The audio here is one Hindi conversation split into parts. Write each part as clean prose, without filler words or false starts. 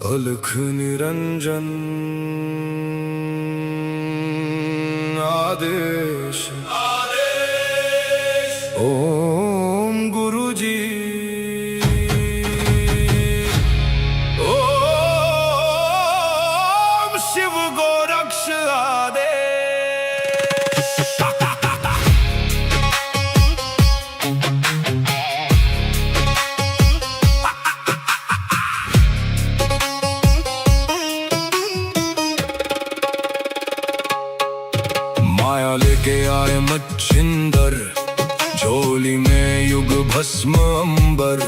अलख निरंजन आदेश ओम गुरु जी ओम शिव गोरक्ष आदेश। माया लेके आए मच्छिंदर, झोली में युग भस्म अंबर।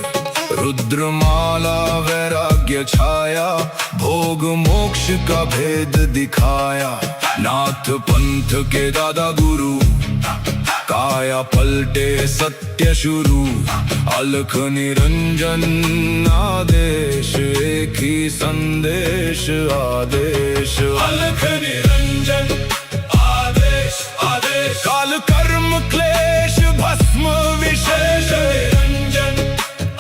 रुद्रमाला वैराग्य छाया, भोग मोक्ष का भेद दिखाया। नाथ पंथ के दादा गुरु, काया पलटे सत्य शुरू। अलख निरंजन आदेश, एक ही संदेश आदेश। अलख निरंजन काल कर्म क्लेश भस्म विशेष। निरंजन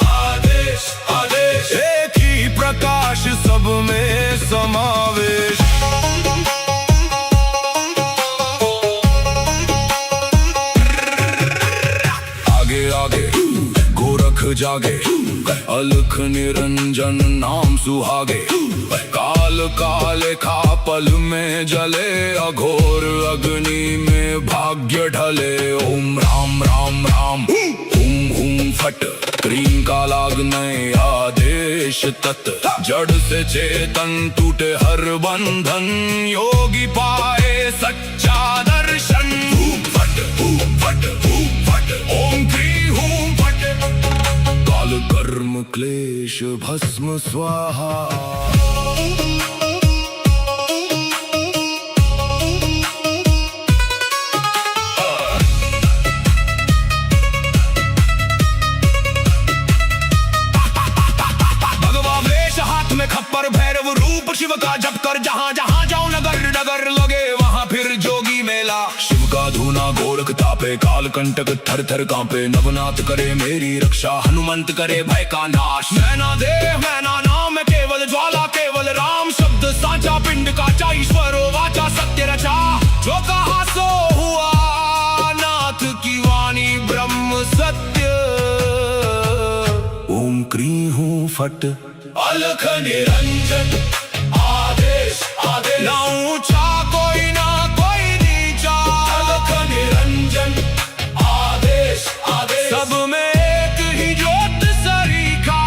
आदेश आदेश, एक ही प्रकाश सब में समावेश। आगे आगे गोरख जागे, अलख निरंजन नाम सुहागे। काल काले खा पल में जले, अघोर अग्नि में भाग्य ढले। ओम राम राम राम हुम हुम फट, क्रीम का लागने आदेश तत्। जड़ से चेतन टूटे हर बंधन, योगी पाए सच्चा दर्शन। हुम फट ओम क्री हुम फट, काल कर्म क्लेश भस्म स्वाहा। खप्पर भैरव रूप शिव का जप कर, जहाँ जहाँ जाओ नगर नगर लगे वहाँ फिर जोगी मेला। शिव का धूना गोरख तापे, काल कंटक थर थर कांपे। नवनाथ करे मेरी रक्षा, हनुमंत करे भय का नाश। मैना देह मैना नाम केवल ज्वाला, केवल राम शब्द साचा। पिंड काचा ईश्वरो वाचा, सत्य रचा। जो कहा सो हुआ, नाथ की वाणी ब्रह्म सत्य। ओम क्री हूँ फट, अलख निरंजन आदेश आदेश। ना ऊंचा कोई ना कोई नीचा, अलख निरंजन आदेश आदेश। सब में एक ही ज्योत सरीखा।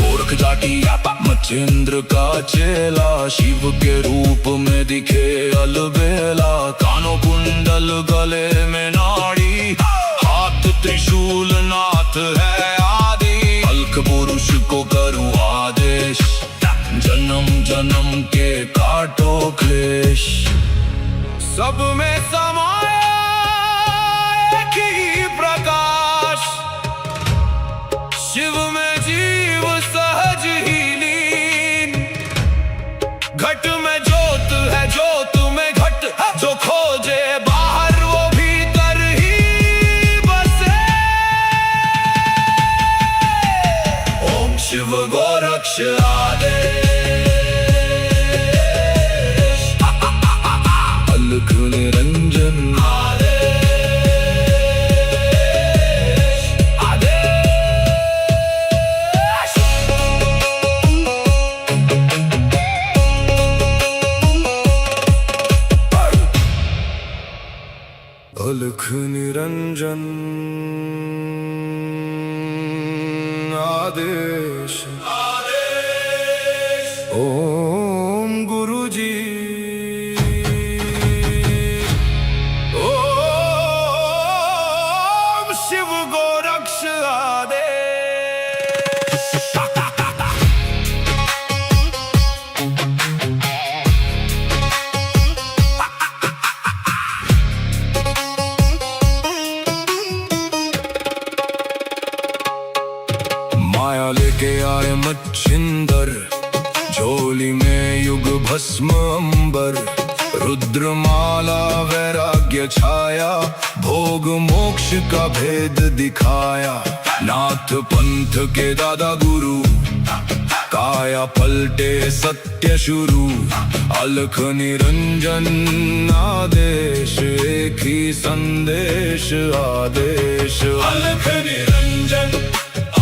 गोरख जाटी मच्छिंद्र का चेला, शिव के रूप में दिखे अलबेला। कानों कुंडल गले में नाड़ी, हाथ त्रिशूल नाथ है आदि। अलख पुरुष को करूं आदेश, जन्म जन्म के काटो क्लेश। सब में समाया एक ही प्रकाश, शिव में जीव सहज ही लीन। घट में ज्योत है, ज्योत में घट। जो खोजे बाहर वो भीतर ही बसे। ओम शिव गोरक्ष आदेश। अलख निरंजन आदेश आदेश। अलख निरंजन आदेश ओम गुरु जी ओम शिव गोरक्ष आदेश। माया लेके आए मच्छिंदर, झोली में युग भस्म अंबर। रुद्रमाला वैराग्य छाया, भोग मोक्ष का भेद दिखाया। नाथ पंथ के दादा गुरु, काया पलटे सत्य शुरू। अलख निरंजन आदेश, एक ही संदेश आदेश। अलख निरंजन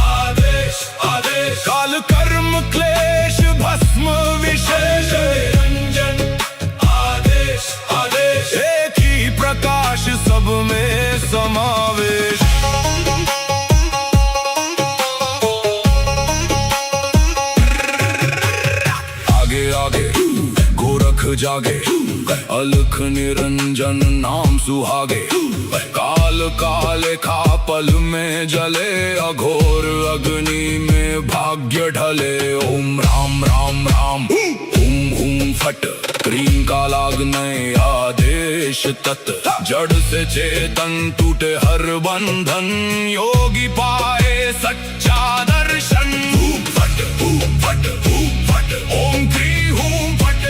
आदेश आदेश, काल कर्म क्लेश भस्म विशेष। निरंजन आदेश आदेश, एक ही प्रकाश सब में समावेश। आगे आगे गोरख जागे, अलख निरंजन नाम सुहागे। काल काले खा पल में जले, अघोर अग्नि में भाग्य ढले। ओम राम राम राम हुम हुम फट, क्रीम का लागने आदेश तत्। जड़ से चेतन टूटे हर बंधन, योगी पाए सच्चा दर्शन। हुम फट हुम फट हुम फट, ओम क्री हुम फट।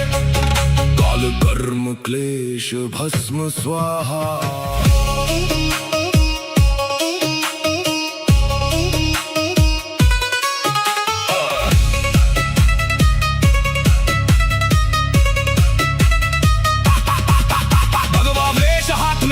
काल कर्म क्लेश भस्म स्वाहा।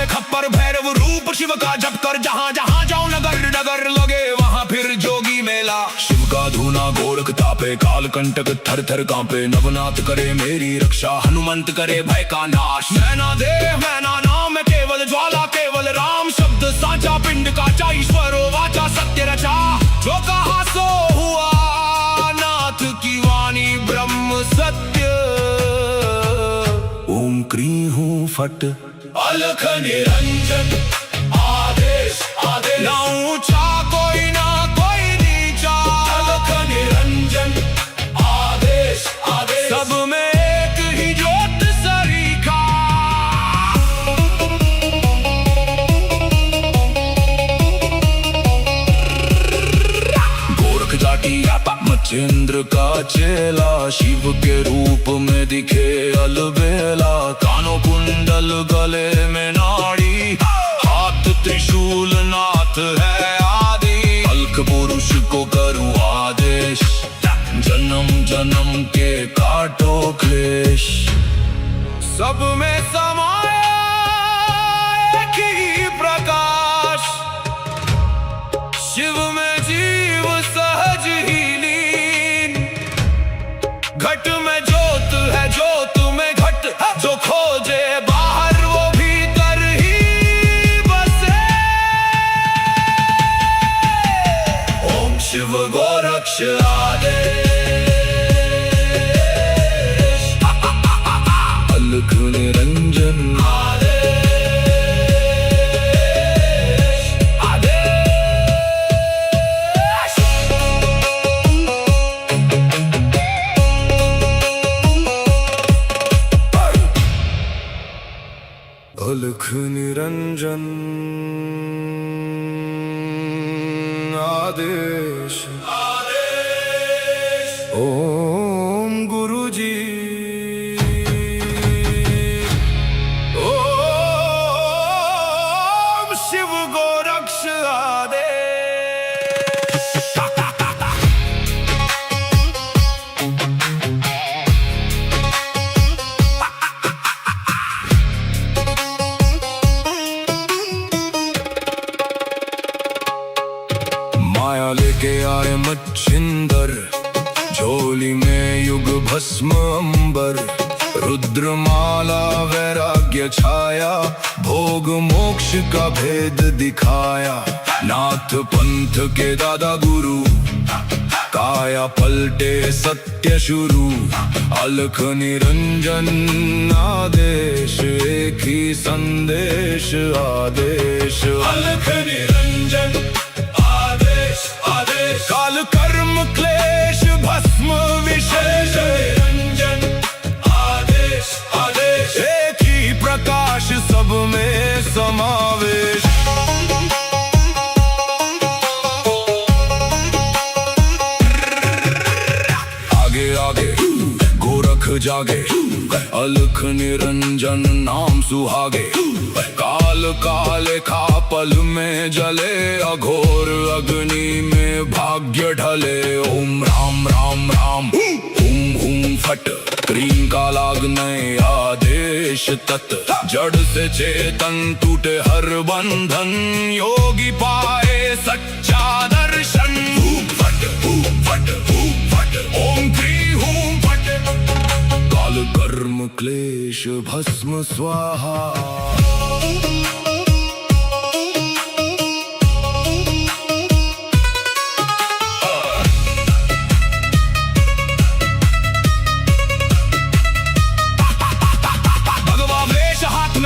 खप्पर भैरव रूप शिव का जप कर, जहाँ जहाँ जाऊं नगर नगर लगे वहाँ फिर जोगी मेला। शिव का धूना गोरख तापे, काल कंटक थर थर कांपे। नवनाथ करे मेरी रक्षा, हनुमंत करे भय का नाश। मैना देह मैना नाम है केवल ज्वाला, केवल राम शब्द साचा। पिंड काचा ईश्वरो वाचा, सत्य रचा। जो कहा सो हुआ, नाथ की वाणी ब्रह्म सत्य। ओम क्री हूँ फट, अलख निरंजन आदेश आदेश। ना ऊंचा कोई ना कोई नीचा, अलख निरंजन आदेश आदेश। सब में एक ही ज्योत सरीखा। गोरख जाटी मचेंद्र का चेला, शिव के रूप में दिखे अलबेला। कानों कुंडल गले में नाड़ी, हाथ त्रिशूल नाथ है आदि। अलख पुरुष को करूं आदेश, जन्म जन्म के काटो क्लेश। सब में समाया एक ही प्रकाश, शिव में जीव सहज ही लीन। घट में ज्योत है, ज्योत में घट। जो खोजे बाहर वो भीतर ही बसे। ओम शिव गोरक्ष आदेश। अलख निरंजन आदेश आदेश। अलख निरंजन आदेश आदेश। ओम गुरु जी, ओम शिव गोरक्ष आदेश। माया लेके आए मच्छिंदर, झोली में युग भस्म अंबर। रुद्रमाला वैराग्य छाया, भोग मोक्ष का भेद दिखाया। नाथ पंथ के दादा गुरु, काया पलटे सत्य शुरू। अलख निरंजन आदेश, एक ही संदेश आदेश। अलख निरंजन आदेश आदेश, काल कर्म क्लेश भस्म विशेष। निरंजन आदेश आदेश, एक ही प्रकाश सब में समावेश। आगे आगे गोरख जागे, अलख निरंजन नाम सुहागे। काल काले खा पल में जले, अघोर अग्नि में भाग्य ढले। ओम राम राम राम हुम हुम फट, क्रीम का लागने आदेश तत्। जड़ से चेतन टूटे हर बंधन, योगी पाए सच्चा दर्शन। फट फट फट, ओम क्री हूं फट, काल कर्म क्लेश भस्म स्वाहा।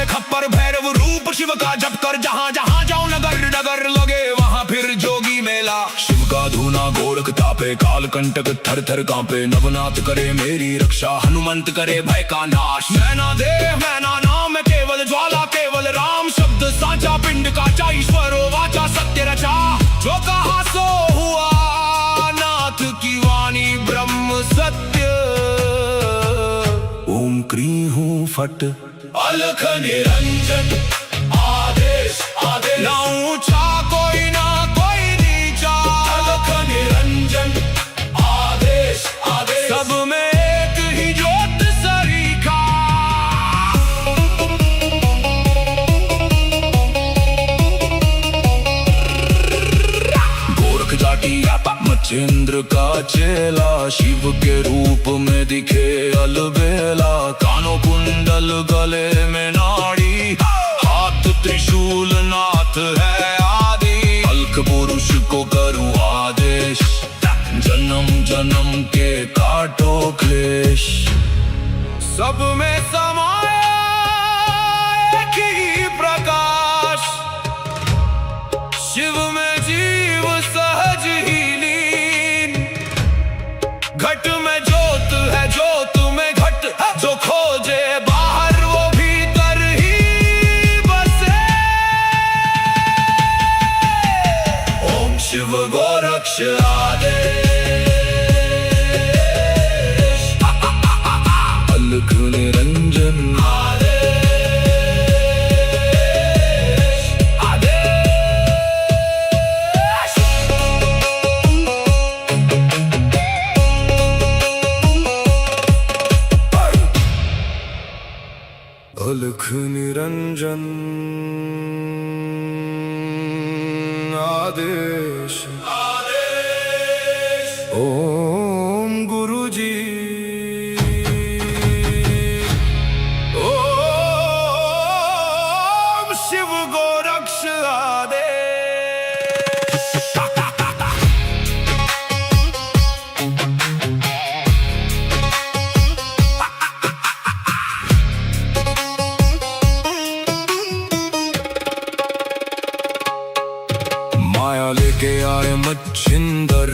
खप्पर भैरव रूप शिव का जप कर, जहाँ जहाँ जाऊं नगर नगर लगे वहाँ फिर जोगी मेला। शिव का धूना गोरख तापे, काल कंटक थर थर कांपे। नवनाथ करे मेरी रक्षा, हनुमंत करे भय का नाश। मैना देह मैना नाम केवल ज्वाला, केवल राम शब्द साचा। पिंड काचा ईश्वरो वाचा, सत्य रचा। जो कहा सो हुआ, नाथ की वाणी ब्रह्म सत्य। ओम क्री हूं फट, अलख निरंजन आदेश आदेश। ना ऊंचा कोई ना कोई नीचा, अलख निरंजन आदेश आदेश। सब में एक ही ज्योत सरीखा। गोरख जाटी मच्छिंद्र का चेला, शिव के रूप में दिखे अलबेला। कानों कुंडल गले में नाड़ी, हाथ त्रिशूल नाथ है आदि। अलख पुरुष को करूं आदेश, जन्म जन्म के काटो क्लेश। सब में समाया एक ही प्रकाश, शिव में जीव सहज ही लीन। घट में ज्योत है, ज्योत में घट। जो खोजे बाहर वो भीतर ही बसे। ओम शिव गोरक्ष आदेश। अलख निरंजन आदेश आदेश। अलख निरंजन आदेश आदेश। ओम गुरु जी। ओम शिव गोरक्ष आदेश। माया लेके आए मच्छिंदर,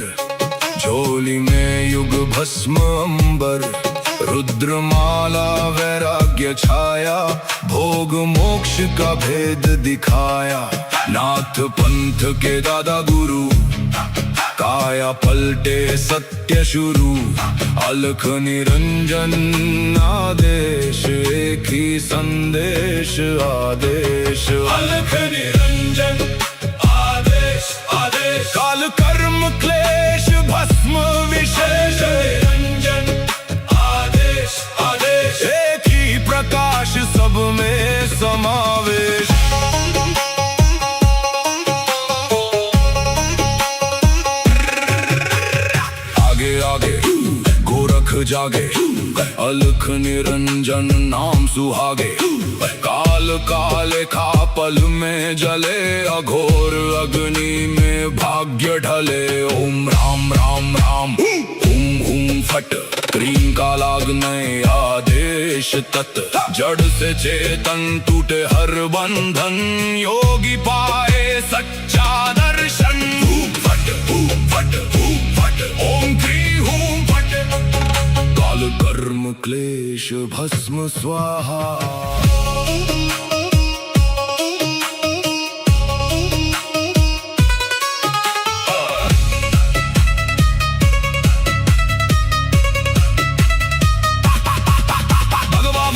झोली में युग भस्म अंबर। रुद्रमाला वैराग्य छाया, भोग मोक्ष का भेद दिखाया। नाथ पंथ के दादा गुरु, काया पलटे सत्य शुरू। अलख निरंजन आदेश, एक ही संदेश आदेश। अलख निरंजन आदेश आदेश। काल कर्म क्लेश भस्म विशेष। निरंजन आदेश आदेश। एक ही प्रकाश सब में समावेश। आगे आगे गोरख जागे, अलख निरंजन नाम सुहागे। काल काले खा पल में जले, अघोर अग्नि में भाग्य ढले। ओम राम राम राम हुम हुम फट, क्रीम का लागने आदेश तत्। जड़ से चेतन टूटे हर बंधन, योगी पाए सच्चा दर्शन। फट फट फट, ओम क्री हूं फट, काल कर्म क्लेश भस्म स्वाहा। भगवा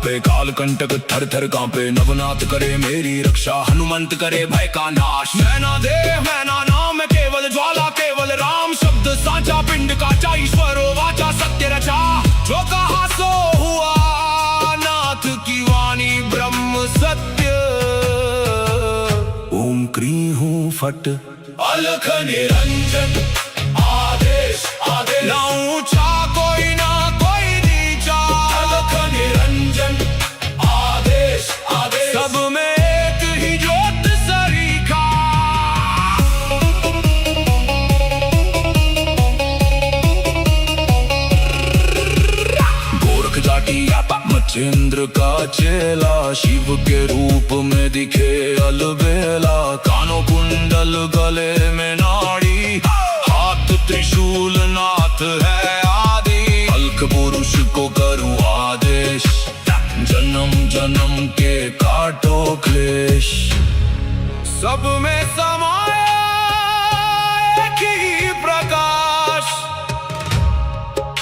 तापे काल कंटक थर थर कांपे नवनाथ करे मेरी रक्षा हनुमंत करे भय का नाश। मैना देह मैना नाम केवल ज्वाला केवल राम शब्द साचा पिंड काचा ईश्वरो वाचा सत्य रचा जो कहा सो हुआ नाथ की वाणी ब्रह्म सत्य। ओम क्री हूँ फट अलख निरंजन आदेश आदेश ना ऊंचा कोई ना कोई नीचा अलख निरंजन आदेश आदेश सब में एक ही ज्योत सरीखा। गोरख जाटी मच्छिंद्र का चेला शिव के रूप में दिखे अलबेला कानों कुंडल गले में नाड़ी हाथ त्रिशूल नाथ है आदि अलख पुरुष को करूँ आदेश जन्म जन्म के काटो क्लेश। सब में समाया एक ही प्रकाश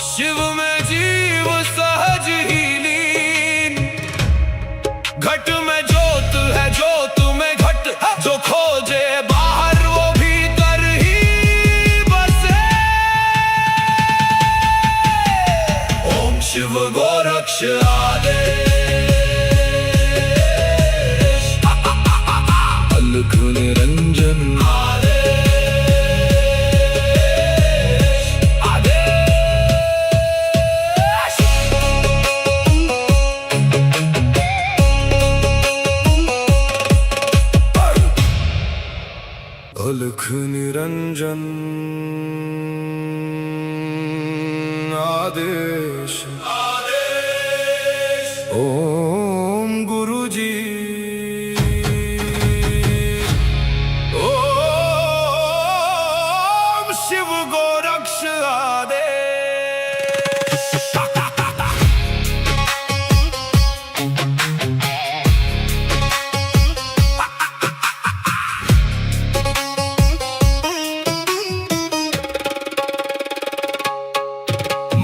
शिव में जीव सहज ही लीन घट में ज्योत है ज्योत में घट जो खोजे बाहर वो भीतर ही बसे। ओम शिव गोरक्ष आदेश अलख निरंजन अलख निरंजन आदेश ओम गुरु जी ओम शिव गोरक्ष आदेश।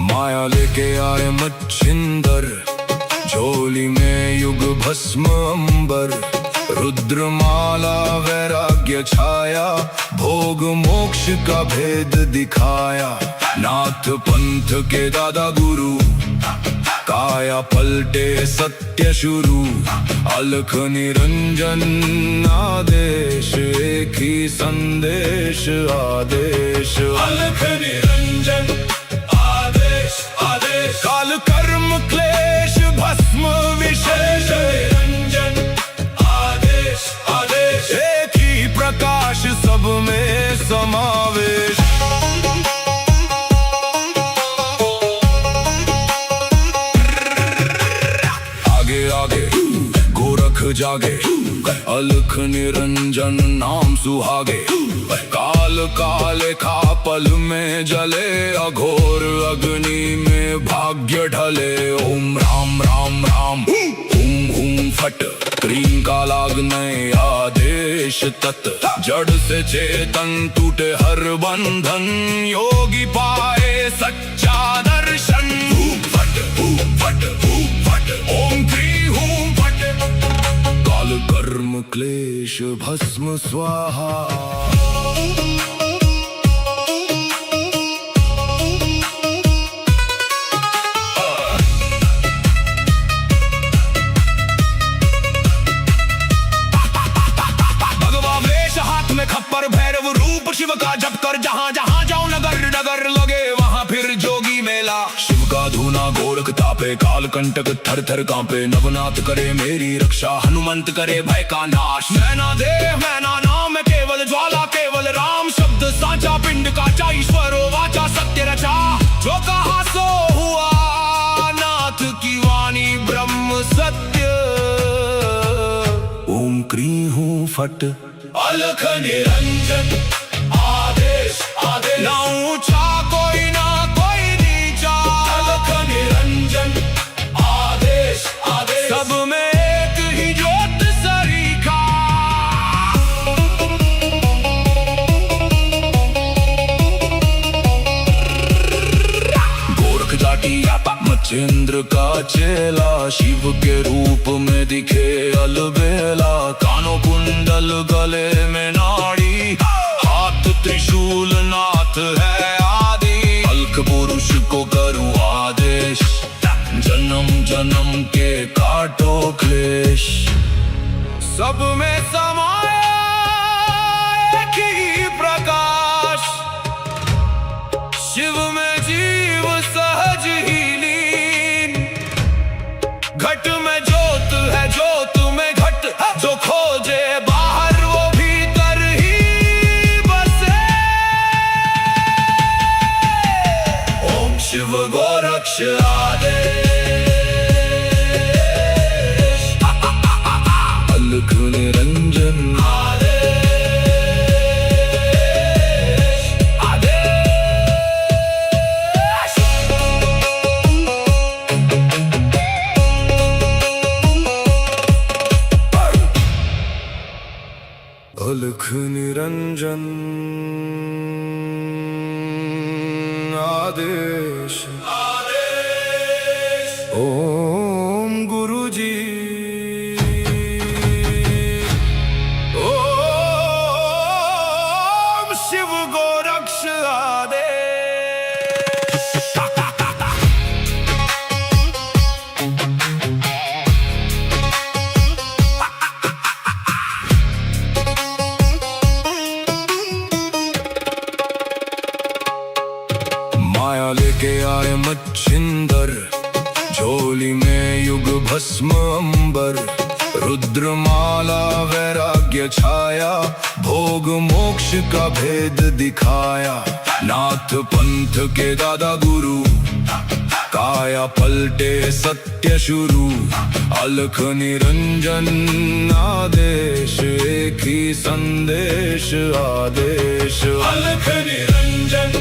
माया लेके आए मच्छिंदर झोली में युग भस्म अंबर रुद्रमाला वैराग्य छाया भोग मोक्ष का भेद दिखाया नाथ पंथ के दादा गुरु काया पलटे सत्य शुरू अलख निरंजन आदेश एक ही संदेश आदेश अलख निरंजन आदेश आदेश काल कर्म क्लेश भस्म विशेष निरंजन आदेश आदेश एक ही प्रकाश सब में समावेश। आगे आगे गोरख जागे अलख निरंजन नाम सुहागे काल काले खा पल में जले अघोर अग्नि में भाग्य ढले। ओम राम राम राम हुम हुम फट क्रीम का लागने आदेश तत् जड़ से चेतन टूटे हर बंधन योगी पाए सच्चा दर्शन। फट फट फट ओम क्री हूं फट काल कर्म क्लेश भस्म स्वाहा। खप्पर भैरव रूप शिव का जप कर जहाँ जहाँ जाओ नगर नगर लगे वहाँ फिर जोगी मेला। शिव का धूना गोरख तापे काल कंटक थर थर कांपे नवनाथ करे मेरी रक्षा हनुमंत करे भय का नाश। मैना देह मैना नाम केवल ज्वाला केवल राम शब्द साचा पिंड काचा ईश्वरो वाचा सत्य रचा जो कहा सो हुआ नाथ की वाणी ब्रह्म सत्य। ओम क्री हूँ फट अलख निरंजन आदेश आदेश ना ऊंचा कोई ना कोई नीचा अलख निरंजन आदेश आदेश सब में एक ही ज्योत सरीखा। गोरख जाटी मचेंद्र का चेला, शिव के रूप में दिखे अलबेला। कानों कुंडल गले में नाड़ी, हाथ त्रिशूल नाथ है आदि। अल्क पुरुष को करूँ आदेश, जन्म जन्म के काटो क्लेश। सब में समाया एक ही प्रकाश, शिव में जीव सहज ही लीन। घट में ज्योत है, ज्योत में घट, जो खोजे बाहर वो भीतर ही बसे। ओम शिव गोरक्ष आदेश, अलख निरंजन आदेश, आदेश। अलख निरंजन आदेश, आदेश। ओम गुरुजी, ओम शिव गोरक्ष आदेश। माया लेके आए मच्छिंदर, झोली में युग भस्म अंबर। रुद्रमाला वैराग्य छाया, भोग मोक्ष का भेद दिखाया। नाथ पंथ के दादा गुरु, काया पलटे सत्य शुरू। अलख निरंजन आदेश, एक ही संदेश आदेश। अलख निरंजन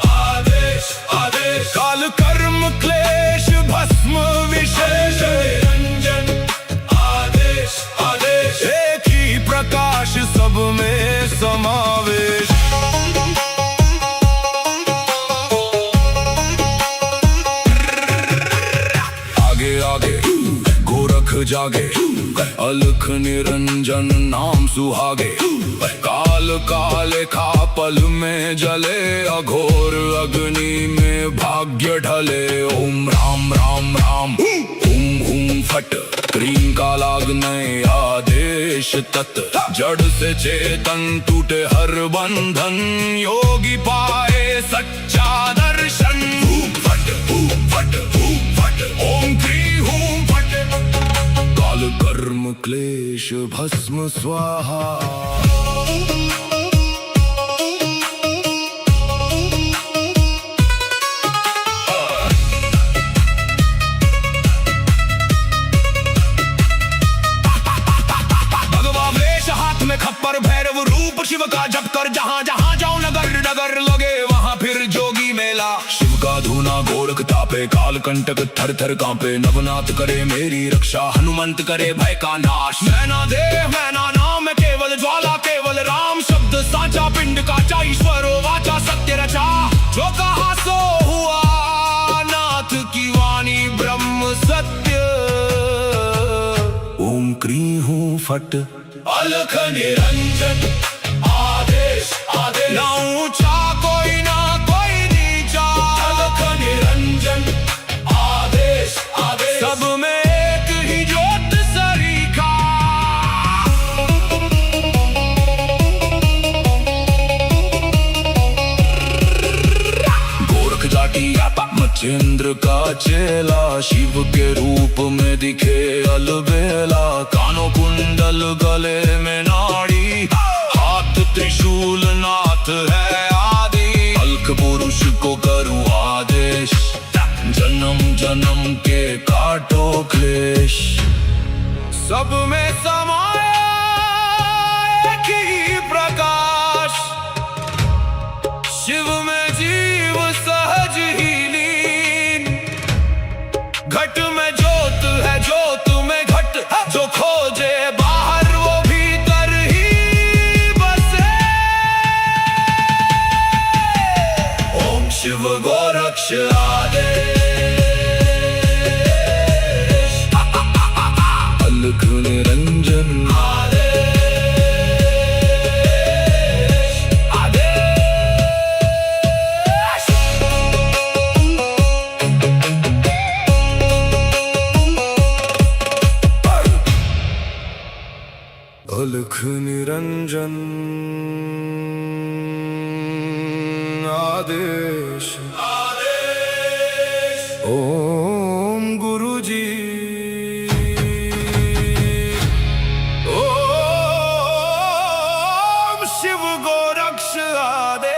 आदेश, आदेश। काल कर्म क्लेश भस्म विशेष, निरंजन आदेश, आदेश। एक ही प्रकाश, सब में समावेश। आगे आगे गोरख जागे, अलख निरंजन नाम सुहागे। काल काले खा पल में जले, अघोर अग्नि में भाग्य ढले। ओम राम राम राम, हुम हुम फट, क्रीम का लागने आदेश तत्। जड़ से चेतन टूटे हर बंधन, योगी पाए सच्चा दर्शन। हूम फट, हूम फट, हूम फट, ओम क्री हूम फट। काल कर्म क्लेश भस्म स्वाहा। खप्पर भैरव रूप शिव का जप कर, जहाँ जहाँ जाऊं नगर नगर लगे वहाँ फिर जोगी मेला। शिव का धूना गोरख तापे, काल कंटक थर थर कांपे। नवनाथ करे मेरी रक्षा, हनुमंत करे भय का नाश। मैना देव मैना नाम, केवल ज्वाला केवल राम। शब्द साचा पिंड का ईश्वर वाचा सत्य रचा। जो कहा सो हुआ, नाथ की वाणी ब्रह्म सत्य। ओम क्री हूँ फट, अलख निरंजन आदेश, आदेश। ना ऊंचा कोई ना कोई नीचा, अलख निरंजन आदेश, आदेश। सब में एक ही ज्योत सरीखा। गोरख जाटी मचेंद्र का चेला, शिव के रूप में दिखे अलबेला। कानों कुंडल गले में नाड़ी, हाथ त्रिशूल नाथ है आदि। अल्क पुरुष को करूँ आदेश, जन्म जन्म के काटो क्लेश। सब में समाया एक ही प्रकाश, शिव में जीव सहज ही लीन। घट में ज्योत है, ज्योत में घट, जो खोजे बाहर वो भीतर ही बसे। ओम शिव गोरक्ष आदेश। अलख निरंजन आदेश ओम गुरुजी ओम शिव गोरक्ष आदेश।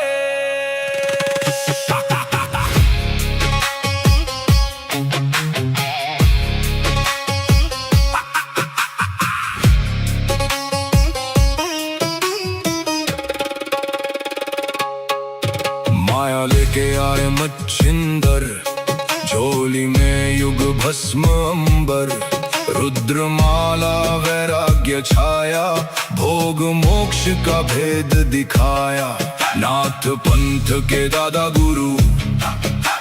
माया लेके आए मच्छिंदर, झोली में युग भस्म अंबर, रुद्रमाला वैराग्य छाया, भोग मोक्ष का भेद दिखाया। नाथ पंथ के दादा गुरु,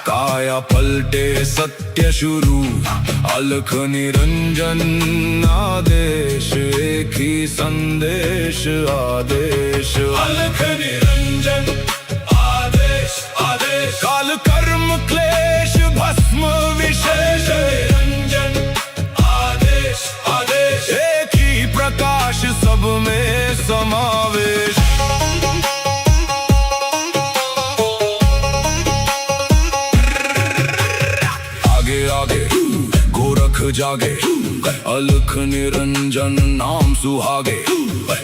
काया पलटे सत्य शुरू, अलख निरंजन आदेश, एक ही संदेश आदेश। अलख निरंजन काल कर्म क्लेश भस्म विशेष, निरंजन आदेश आदेश, एक ही प्रकाश सब में समावेश। आगे आगे गोरख जागे, अलख निरंजन नाम सुहागे,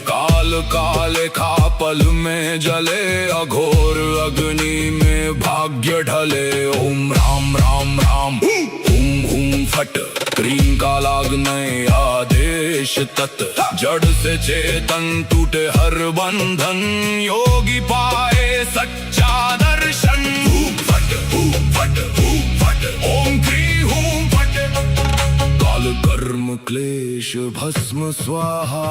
काल काले खा पल में जले, अघोर अग्नि में भाग्य ढले। ओम राम राम राम हुम हुम फट, क्रीम का लागने आदेश तत्, जड़ से चेतन टूटे हर बंधन, योगी पाए सच्चा दर्शन। हुम फट ओम क्री हुम फट, काल कर्म क्लेश भस्म स्वाहा।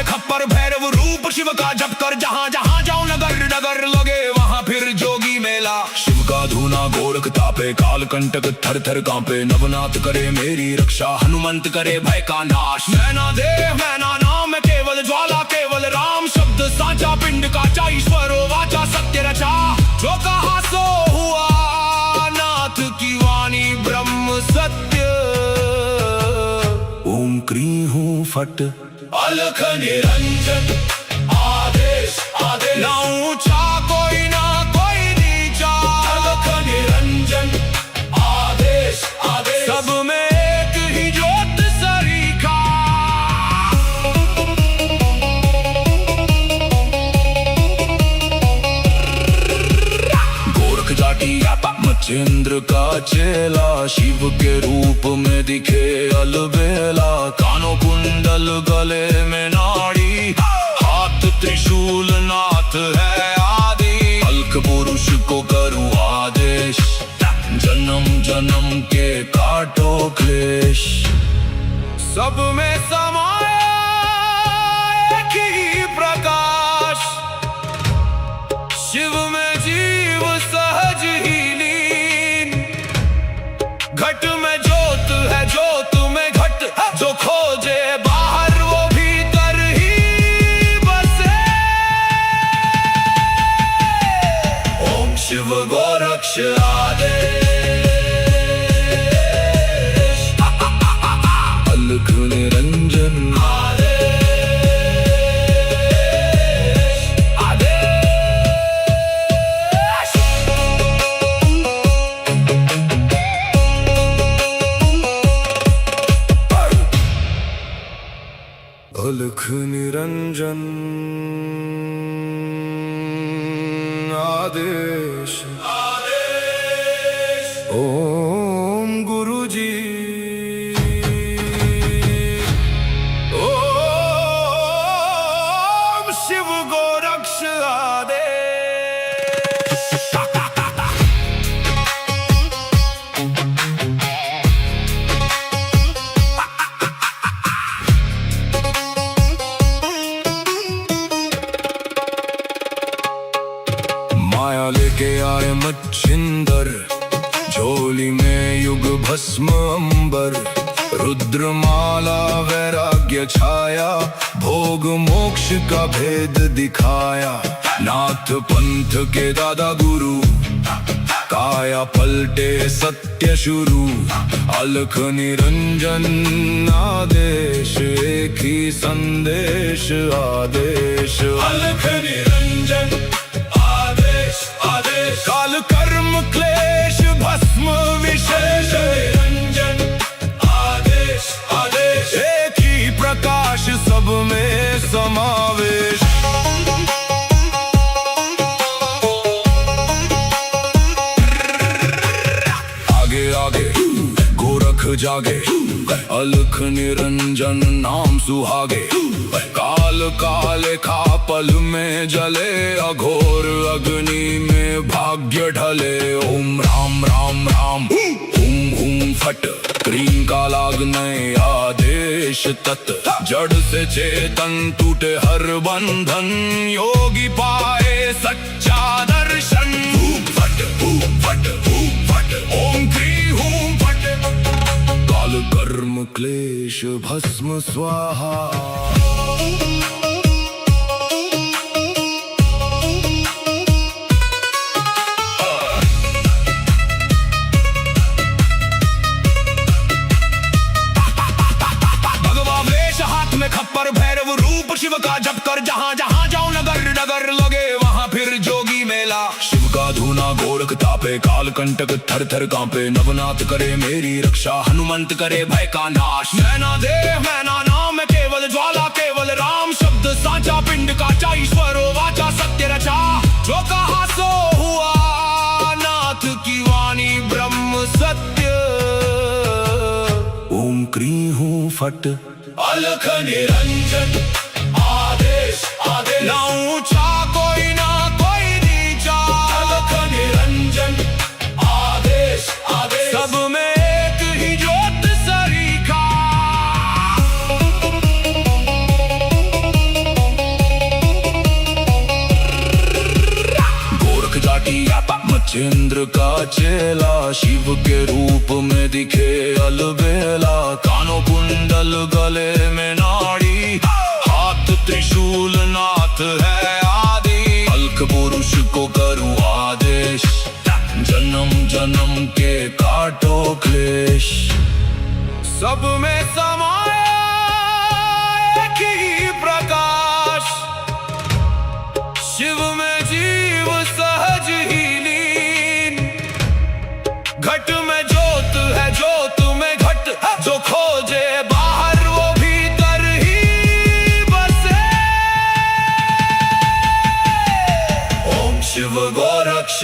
खप्पर भैरव रूप शिव का जप कर, जहाँ जहाँ जाओ नगर नगर लगे वहाँ फिर जोगी मेला। शिव का धूना गोरख तापे, काल कंटक थर थर कांपे, नवनाथ करे मेरी रक्षा, हनुमंत करे भय का नाश। मैना देव मैना नाम केवल ज्वाला, केवल राम शब्द साचा, पिंड काचा ईश्वरो वाचा, सत्य रचा। जो कहा सो हुआ, नाथ की वाणी ब्रह्म सत्य। ओम क्री हूँ फट, अलख निरंजन आदेश आदेश, ना ऊंचा कोई ना कोई नीचा, अलख निरंजन आदेश आदेश, सब में एक ही ज्योत सरीखा। गोरख जाटी मच्छिंद्र का चेला, शिव के रूप में दिखे अलबेला। कानों कुंडल गले में नाड़ी, हाथ त्रिशूल नाथ है आदि, अलख पुरुष को करूं आदेश, जन्म जन्म के काटो क्लेश। सब में समाया एक ही प्रकाश, शिव में जीव सहज ही लीन। घट में ज्योत है ज्योत में घट, जो खोजे बाहर वो भीतर ही बसे। ओम शिव गोरक्ष आदेश, अलख निरंजन अलख निरंजन आदेश आदेश। ओम गुरुजी ओम शिव गोरक्ष आदेश। माया लेके आए मच्छिंदर, झोली में युग भस्म अंबर, रुद्रमाला वैराग्य छाया, भोग मोक्ष का भेद दिखाया। नाथ पंथ के दादा गुरु, काया पलटे सत्य शुरू। अलख निरंजन आदेश, एक ही संदेश आदेश। अलख निरंजन आदेश आदेश, काल कर्म क्लेश भस्म विशेष। निरंजन आदेश आदेश, एक ही प्रकाश सब में समावेश। आगे आगे गोरख जागे, अलख निरंजन नाम सुहागे। काल काले खा पल में जले, अघोर अग्नि में भाग्य ढले। ओम राम राम राम हुम हुम फट, क्रीम का लागने आदेश तत्। जड़ से चेतन टूटे हर बंधन, योगी पाए सच्चा दर्शन। फट फट फट, ओम क्री हूं फट। काल कर्म क्लेश भस्म स्वाहा। खप्पर भैरव रूप शिव का जप कर, जहाँ जहाँ जाऊं नगर नगर लगे वहाँ फिर जोगी मेला। शिव का धूना गोरख तापे, काल कंटक थर थर कांपे। नवनाथ करे मेरी रक्षा, हनुमंत करे भय का नाश। मैना देह मैना नाम केवल ज्वाला, केवल राम शब्द साचा। पिंड का ईश्वर वाचा सत्य रचा, जो कहा सो हुआ। नाथ की वाणी ब्रह्म सत्य। ओम क्री हूं फट, अलख निरंजन आदेश आदेश। ना ऊंचा कोई ना कोई नीचा, अलख निरंजन आदेश आदेश, सब में एक ही ज्योत सरीखा। गोरख जाटी मच्छिंद्र का चेला, शिव के रूप में दिखे अलबेला। कानों कुंडल गले में नाड़ी, हाथ त्रिशूल नाथ है आदि। अलख पुरुष को करूं आदेश, जन्म जन्म के काटो क्लेश। सब में समाया एक ही प्रकाश, शिव में जीव सहज ही लीन। घट में ज्योत है, ज्योत में घट, जो खोजे बाहर वो भीतर ही बसे। ओम शिव गोरक्ष